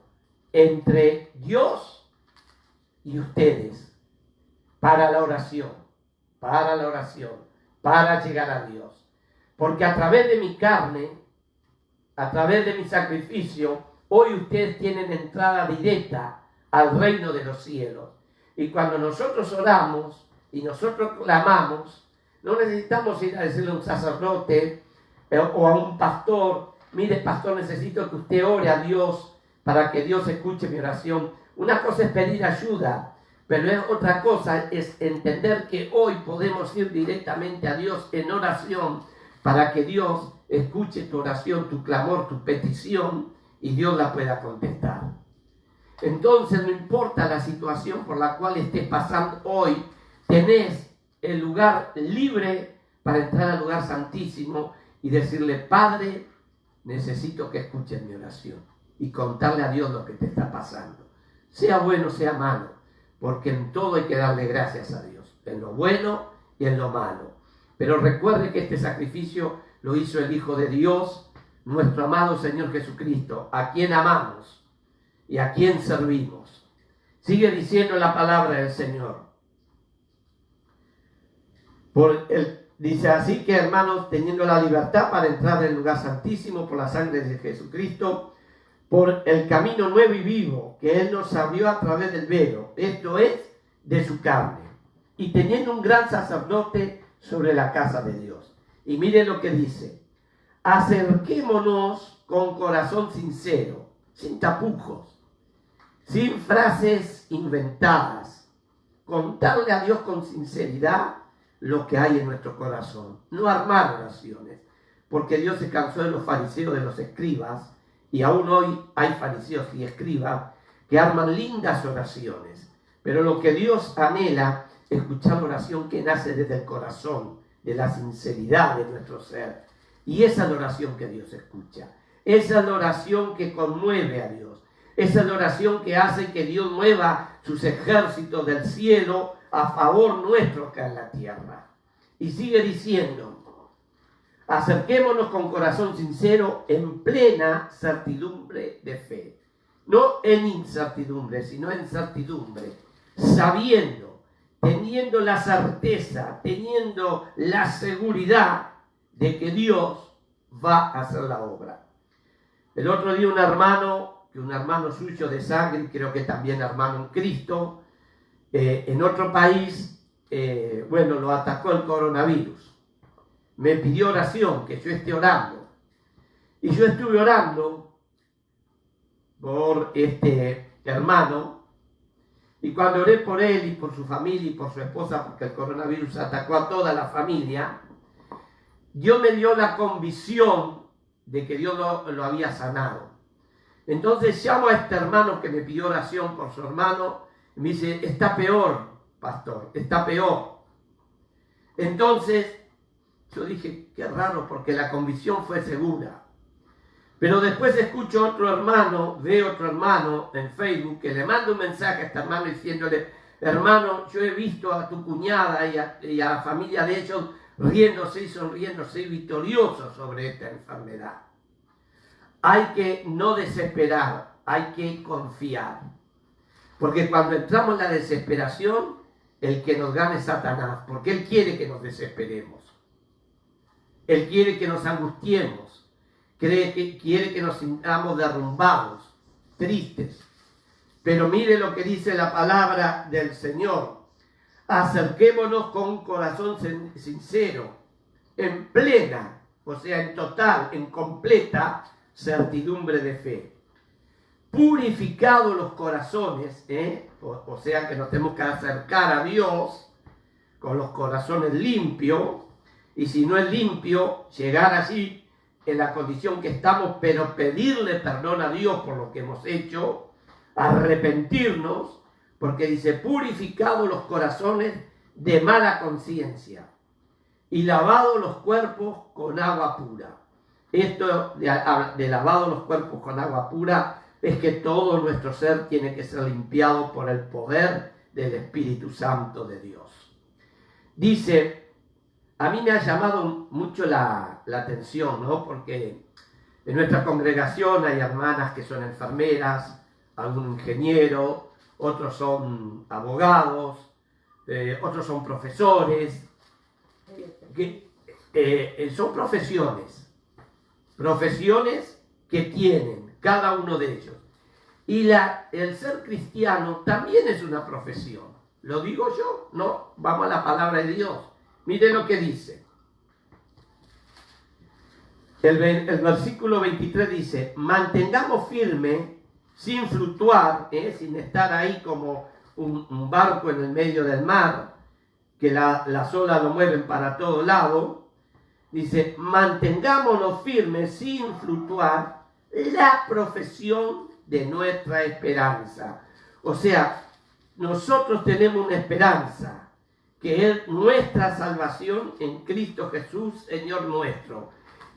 entre Dios y ustedes para la oración, para llegar a Dios. Porque a través de mi carne, a través de mi sacrificio, hoy ustedes tienen entrada directa al reino de los cielos. Y cuando nosotros oramos y nosotros clamamos, no necesitamos ir a decirle a un sacerdote o a un pastor, mire pastor, necesito que usted ore a Dios para que Dios escuche mi oración. Una cosa es pedir ayuda, pero otra cosa es entender que hoy podemos ir directamente a Dios en oración para que Dios escuche tu oración, tu clamor, tu petición y Dios la pueda contestar. Entonces, no importa la situación por la cual estés pasando hoy, tenés el lugar libre para entrar al lugar santísimo y decirle, Padre, necesito que escuches mi oración y contarle a Dios lo que te está pasando. Sea bueno, sea malo, porque en todo hay que darle gracias a Dios, en lo bueno y en lo malo. Pero recuerde que este sacrificio lo hizo el Hijo de Dios, nuestro amado Señor Jesucristo, a quien amamos y a quien servimos. Sigue diciendo la palabra del Señor. Dice así que, hermanos, teniendo la libertad para entrar en el lugar santísimo por la sangre de Jesucristo, por el camino nuevo y vivo que Él nos abrió a través del velo, esto es, de su carne, y teniendo un gran sacerdote sobre la casa de Dios. Y mire lo que dice, acerquémonos con corazón sincero, sin tapujos, sin frases inventadas, contarle a Dios con sinceridad lo que hay en nuestro corazón, no armar oraciones, porque Dios se cansó de los fariseos, de los escribas, y aún hoy hay fariseos y escribas que arman lindas oraciones, pero lo que Dios anhela es escuchar la oración que nace desde el corazón, de la sinceridad de nuestro ser, y esa es la oración que Dios escucha, esa es la oración que conmueve a Dios, esa es la oración que hace que Dios mueva sus ejércitos del cielo a favor nuestro acá en la tierra. Y sigue diciendo, acerquémonos con corazón sincero en plena certidumbre de fe. No en incertidumbre, sino en certidumbre. Sabiendo, teniendo la certeza, teniendo la seguridad de que Dios va a hacer la obra. El otro día un hermano suyo de sangre, creo que también hermano en Cristo, en otro país, lo atacó el coronavirus. Me pidió oración, que yo esté orando. Y yo estuve orando por este hermano. Y cuando oré por él y por su familia y por su esposa, porque el coronavirus atacó a toda la familia, Dios me dio la convicción de que Dios lo había sanado. Entonces llamo a este hermano que me pidió oración por su hermano. Y me dice, está peor, pastor, está peor. Entonces, yo dije, qué raro, porque la convicción fue segura. Pero después escucho otro hermano, veo otro hermano en Facebook, que le manda un mensaje a este hermano diciéndole, hermano, yo he visto a tu cuñada y a la familia de ellos riéndose y sonriéndose y victoriosos sobre esta enfermedad. Hay que no desesperar, hay que confiar. Porque cuando entramos en la desesperación, el que nos gane es Satanás, porque él quiere que nos desesperemos. Él quiere que nos angustiemos, quiere que nos sintamos derrumbados, tristes. Pero mire lo que dice la palabra del Señor. Acerquémonos con un corazón sincero, en plena, o sea, en total, en completa certidumbre de fe. Purificados los corazones, o sea que nos tenemos que acercar a Dios con los corazones limpios, y si no es limpio, llegar allí en la condición que estamos, pero pedirle perdón a Dios por lo que hemos hecho, arrepentirnos, porque dice, purificados los corazones de mala conciencia y lavados los cuerpos con agua pura. Esto de lavado los cuerpos con agua pura es que todo nuestro ser tiene que ser limpiado por el poder del Espíritu Santo de Dios. Dice, a mí me ha llamado mucho la atención, ¿no? Porque en nuestra congregación hay hermanas que son enfermeras, algún ingeniero, otros son abogados, otros son profesores, que son profesiones que tienen cada uno de ellos. Y el ser cristiano también es una profesión. ¿Lo digo yo? No, vamos a la palabra de Dios. Mire lo que dice. El versículo 23 dice, mantengamos firme, sin fluctuar, sin estar ahí como un barco en el medio del mar, que las olas lo mueven para todo lado. Dice, mantengámonos firmes, sin fluctuar, la profesión de nuestra esperanza. O sea, nosotros tenemos una esperanza, que es nuestra salvación en Cristo Jesús, Señor nuestro.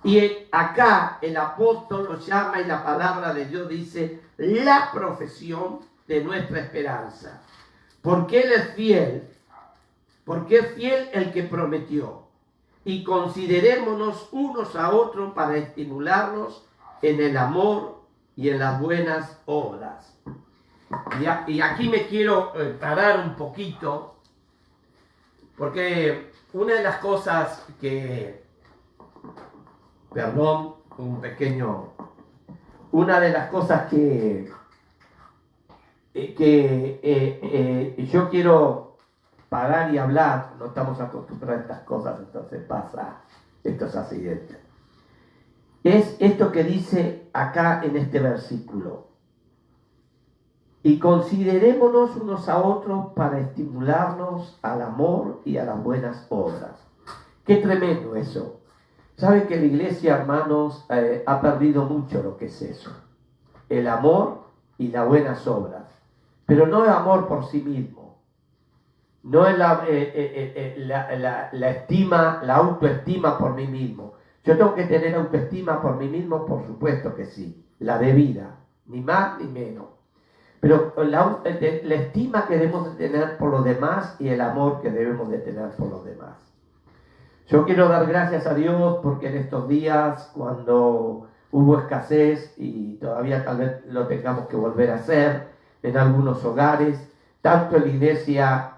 Y acá el apóstol lo llama y la palabra de Dios dice, la profesión de nuestra esperanza. Porque Él es fiel, porque es fiel el que prometió. Y considerémonos unos a otros para estimularnos en el amor y en las buenas obras. Y aquí me quiero parar un poquito, porque una de las cosas que, una de las cosas que yo quiero parar y hablar, no estamos acostumbrados a estas cosas, entonces pasa estos accidentes. Es esto que dice acá en este versículo. Y considerémonos unos a otros para estimularnos al amor y a las buenas obras. Qué tremendo eso. Saben que la iglesia, hermanos, ha perdido mucho lo que es eso. El amor y las buenas obras. Pero no es amor por sí mismo. No es la estima, la autoestima por mí mismo. Yo tengo que tener autoestima por mí mismo, por supuesto que sí. La debida, ni más ni menos. Pero la estima que debemos de tener por los demás y el amor que debemos de tener por los demás. Yo quiero dar gracias a Dios porque en estos días, cuando hubo escasez y todavía tal vez lo tengamos que volver a hacer en algunos hogares, tanto en la iglesia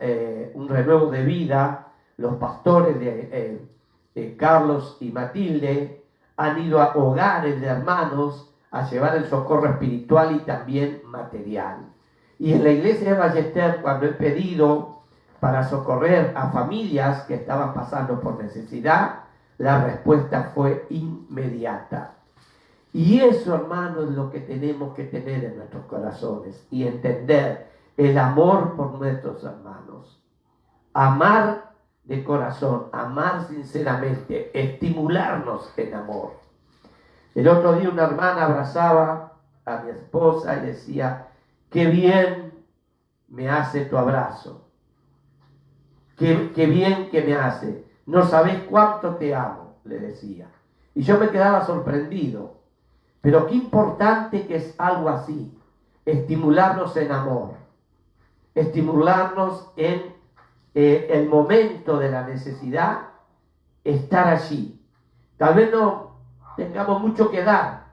Un Renuevo de Vida, los pastores de Carlos y Matilde han ido a hogares de hermanos a llevar el socorro espiritual y también material. Y en la iglesia de Ballester, cuando he pedido para socorrer a familias que estaban pasando por necesidad, la respuesta fue inmediata. Y eso, hermanos, es lo que tenemos que tener en nuestros corazones y entender el amor por nuestros hermanos. Amar de corazón, amar sinceramente, estimularnos en amor. El otro día una hermana abrazaba a mi esposa y decía, qué bien me hace tu abrazo. Qué bien que me hace. No sabés cuánto te amo, le decía. Y yo me quedaba sorprendido. Pero qué importante que es algo así. Estimularnos en amor. Estimularnos en el momento de la necesidad. Estar allí. Tal vez no tengamos mucho que dar,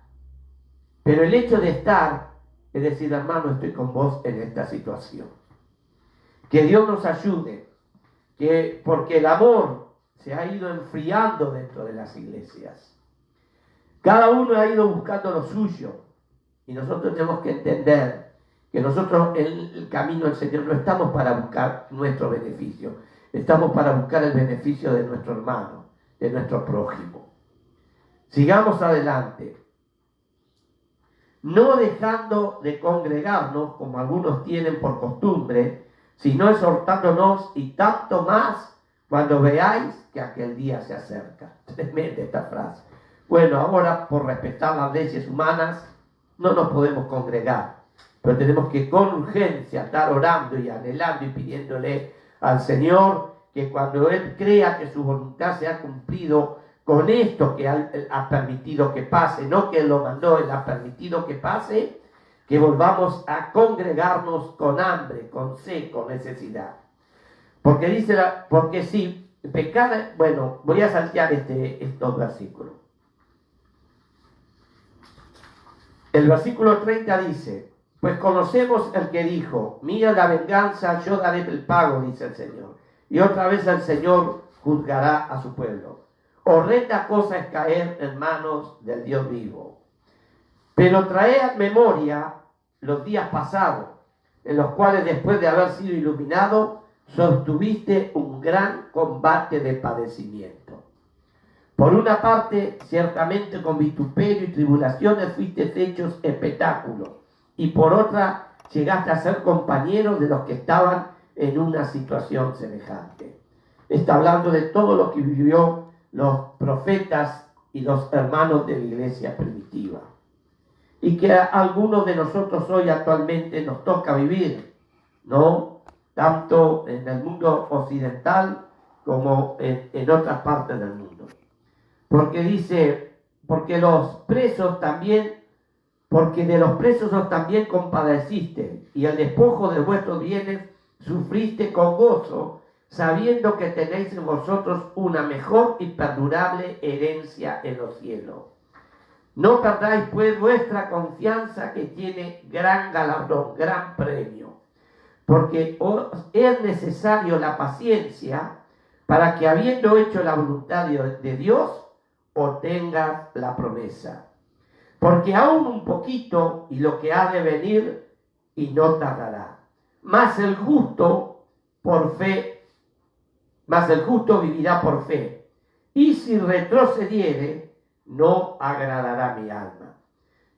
pero el hecho de estar es decir, hermano, estoy con vos en esta situación. Que Dios nos ayude, porque el amor se ha ido enfriando dentro de las iglesias. Cada uno ha ido buscando lo suyo y nosotros tenemos que entender que nosotros en el camino del Señor no estamos para buscar nuestro beneficio, estamos para buscar el beneficio de nuestro hermano, de nuestro prójimo. Sigamos adelante, no dejando de congregarnos como algunos tienen por costumbre, sino exhortándonos, y tanto más cuando veáis que aquel día se acerca. Tremenda esta frase. Bueno, ahora por respetar las leyes humanas no nos podemos congregar, pero tenemos que con urgencia estar orando y anhelando y pidiéndole al Señor que cuando Él crea que su voluntad se ha cumplido con esto que Él ha permitido que pase, no que Él lo mandó, Él ha permitido que pase, que volvamos a congregarnos con hambre, con sed, con necesidad. Porque dice, porque sí, pecar, bueno, voy a saltear estos versículos. El versículo 30 dice, pues conocemos el que dijo, mía la venganza, yo daré el pago, dice el Señor. Y otra vez el Señor juzgará a su pueblo. Horrenda cosa es caer en manos del Dios vivo. Pero trae a memoria los días pasados, en los cuales después de haber sido iluminado, sostuviste un gran combate de padecimiento. Por una parte, ciertamente con vituperio y tribulaciones fuiste hechos espectáculo, y por otra, llegaste a ser compañeros de los que estaban en una situación semejante. Está hablando de todo lo que vivió los profetas y los hermanos de la iglesia primitiva, y que a algunos de nosotros hoy actualmente nos toca vivir, ¿no? Tanto en el mundo occidental como en otras partes del mundo. Porque dice, porque de los presos os también compadeciste, y el despojo de vuestros bienes sufriste con gozo, sabiendo que tenéis en vosotros una mejor y perdurable herencia en los cielos. No perdáis pues vuestra confianza, que tiene gran galardón, gran premio, porque os es necesario la paciencia, para que habiendo hecho la voluntad de Dios, obtengas la promesa. Porque aún un poquito, y lo que ha de venir, y no tardará. Mas el justo vivirá por fe. Y si retrocediere, no agradará mi alma.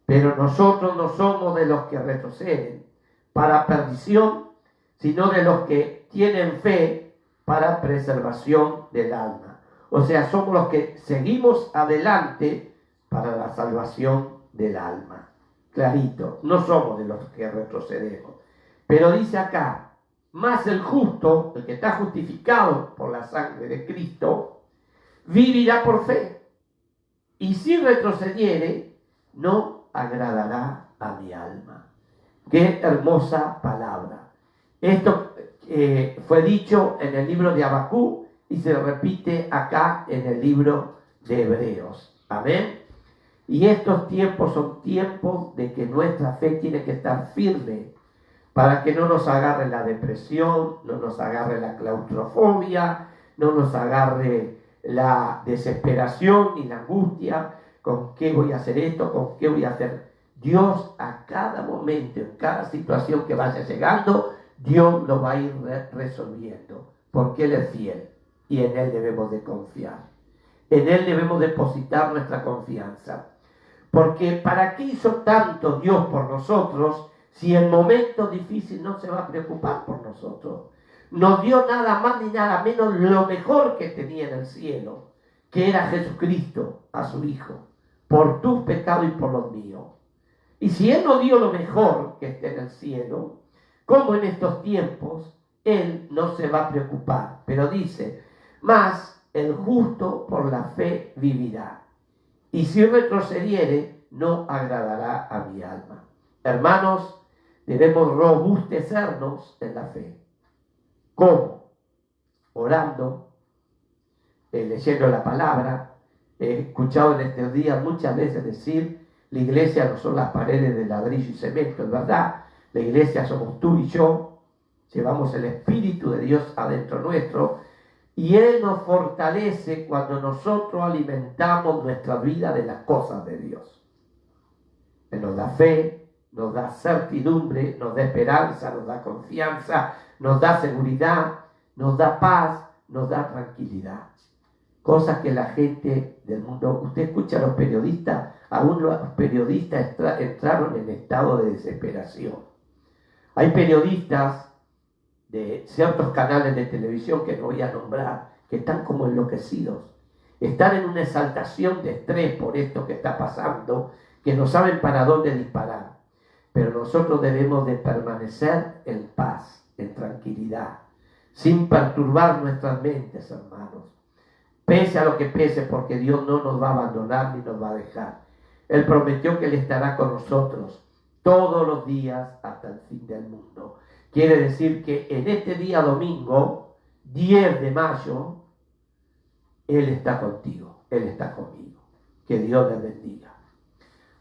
Pero nosotros no somos de los que retroceden para perdición, sino de los que tienen fe para preservación del alma. O sea, somos los que seguimos adelante para la salvación del alma. Clarito, no somos de los que retrocedemos. Pero dice acá, más el justo, el que está justificado por la sangre de Cristo, vivirá por fe. Y si retrocediere, no agradará a mi alma. Qué hermosa palabra. Esto fue dicho en el libro de Habacuc y se repite acá en el libro de Hebreos. Amén. Y estos tiempos son tiempos de que nuestra fe tiene que estar firme para que no nos agarre la depresión, no nos agarre la claustrofobia, no nos agarre la desesperación y la angustia. ¿Con qué voy a hacer esto? ¿Con qué voy a hacer? Dios a cada momento, en cada situación que vaya llegando, Dios lo va a ir resolviendo, porque Él es fiel y en Él debemos de confiar. En Él debemos depositar nuestra confianza. Porque ¿para qué hizo tanto Dios por nosotros si en momentos difíciles no se va a preocupar por nosotros? Nos dio nada más ni nada menos lo mejor que tenía en el cielo, que era Jesucristo, a su Hijo, por tus pecados y por los míos. Y si Él nos dio lo mejor que está en el cielo, como en estos tiempos, Él no se va a preocupar. Pero dice, mas el justo por la fe vivirá. Y si retrocediere, no agradará a mi alma. Hermanos, debemos robustecernos en la fe. ¿Cómo? Orando, leyendo la palabra. He escuchado en estos días muchas veces decir, la iglesia no son las paredes de ladrillo y cemento, es verdad. La iglesia somos tú y yo. Llevamos el Espíritu de Dios adentro nuestro. Y Él nos fortalece cuando nosotros alimentamos nuestra vida de las cosas de Dios. Él nos da fe, nos da certidumbre, nos da esperanza, nos da confianza, nos da seguridad, nos da paz, nos da tranquilidad. Cosas que la gente del mundo, usted escucha a los periodistas, aún los periodistas entraron en estado de desesperación. Hay periodistas de ciertos canales de televisión que no voy a nombrar, que están como enloquecidos. Están en una exaltación de estrés por esto que está pasando, que no saben para dónde disparar. Pero nosotros debemos de permanecer en paz, en tranquilidad, sin perturbar nuestras mentes, hermanos. Pese a lo que pese, porque Dios no nos va a abandonar ni nos va a dejar. Él prometió que Él estará con nosotros todos los días hasta el fin del mundo. Quiere decir que en este día domingo, 10 de mayo, Él está contigo, Él está conmigo. Que Dios les bendiga.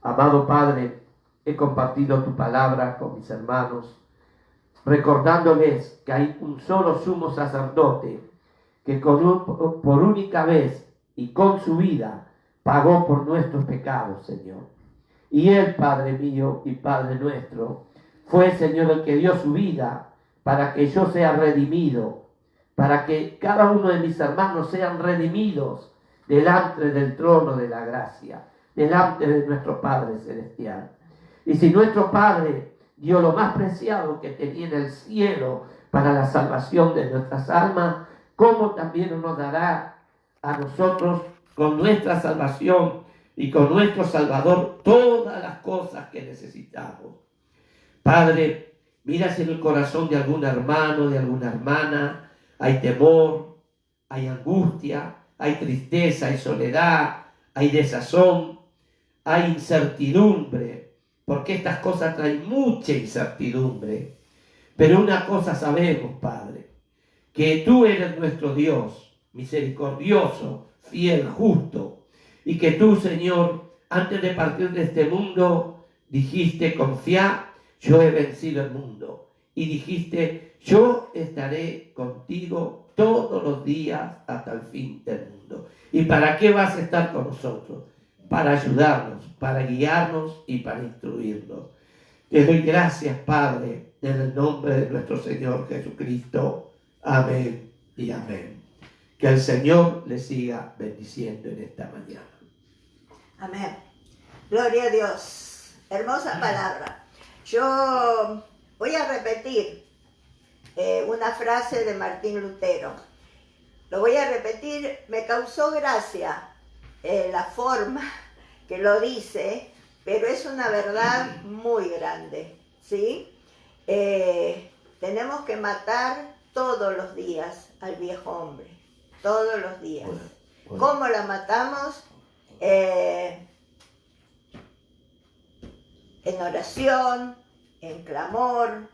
Amado Padre, he compartido tu palabra con mis hermanos, recordándoles que hay un solo sumo sacerdote que por única vez y con su vida pagó por nuestros pecados, Señor. Y Él, Padre mío y Padre nuestro, fue, Señor, el que dio su vida para que yo sea redimido, para que cada uno de mis hermanos sean redimidos delante del trono de la gracia, delante de nuestro Padre Celestial. Y si nuestro Padre dio lo más preciado que tenía en el cielo para la salvación de nuestras almas, ¿cómo también nos dará a nosotros con nuestra salvación y con nuestro Salvador todas las cosas que necesitamos? Padre, mira si en el corazón de algún hermano, de alguna hermana, hay temor, hay angustia, hay tristeza, hay soledad, hay desazón, hay incertidumbre, porque estas cosas traen mucha incertidumbre. Pero una cosa sabemos, Padre, que tú eres nuestro Dios, misericordioso, fiel, justo, y que tú, Señor, antes de partir de este mundo, dijiste: confía, yo he vencido el mundo. Y dijiste: yo estaré contigo todos los días hasta el fin del mundo. ¿Y para qué vas a estar con nosotros? Para ayudarnos, para guiarnos y para instruirnos. Te doy gracias, Padre, en el nombre de nuestro Señor Jesucristo. Amén y amén. Que el Señor le siga bendiciendo en esta mañana. Amén. Gloria a Dios. Hermosa palabra. Yo voy a repetir una frase de Martín Lutero. Lo voy a repetir. Me causó gracia la forma que lo dice, pero es una verdad muy grande, ¿sí? Tenemos que matar todos los días al viejo hombre, todos los días. Bueno. ¿Cómo la matamos? En oración, en clamor.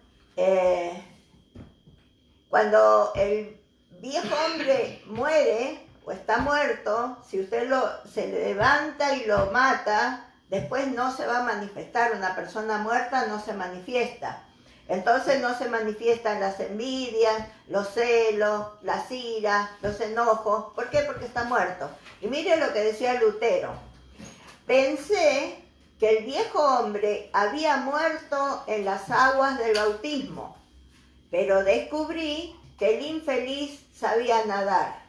Cuando el viejo hombre muere o está muerto, si usted se levanta y lo mata, después no se va a manifestar. Una persona muerta no se manifiesta. Entonces no se manifiestan las envidias, los celos, las iras, los enojos. ¿Por qué? Porque está muerto. Y mire lo que decía Lutero. Pensé que el viejo hombre había muerto en las aguas del bautismo, pero descubrí que el infeliz sabía nadar.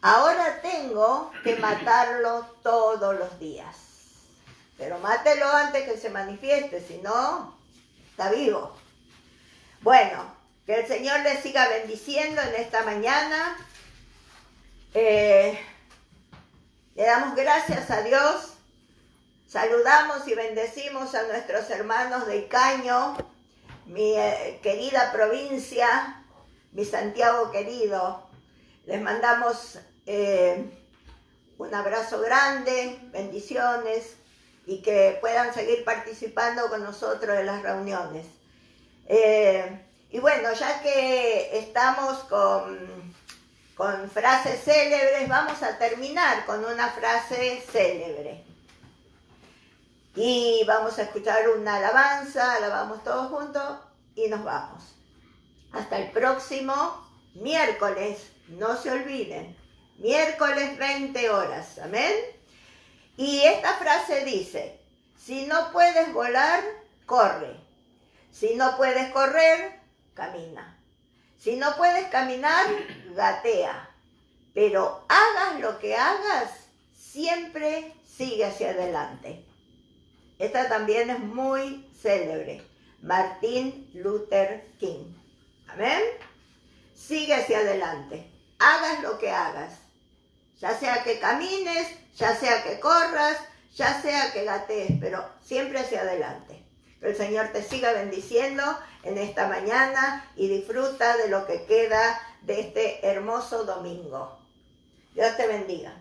Ahora tengo que matarlo todos los días. Pero mátelo antes que se manifieste, si no, está vivo. Bueno, que el Señor le siga bendiciendo en esta mañana. Le damos gracias a Dios. Saludamos y bendecimos a nuestros hermanos de Icaño, mi querida provincia, mi Santiago querido. Les mandamos un abrazo grande, bendiciones, y que puedan seguir participando con nosotros en las reuniones. Y bueno, ya que estamos con frases célebres, vamos a terminar con una frase célebre. Y vamos a escuchar una alabanza, alabamos todos juntos y nos vamos. Hasta el próximo miércoles, no se olviden, miércoles 20 horas, amén. Y esta frase dice: si no puedes volar, corre. Si no puedes correr, camina. Si no puedes caminar, gatea. Pero hagas lo que hagas, siempre sigue hacia adelante. Esta también es muy célebre. Martin Luther King. Amén. Sigue hacia adelante. Hagas lo que hagas. Ya sea que camines, ya sea que corras, ya sea que gatees, pero siempre hacia adelante. Que el Señor te siga bendiciendo en esta mañana y disfruta de lo que queda de este hermoso domingo. Dios te bendiga.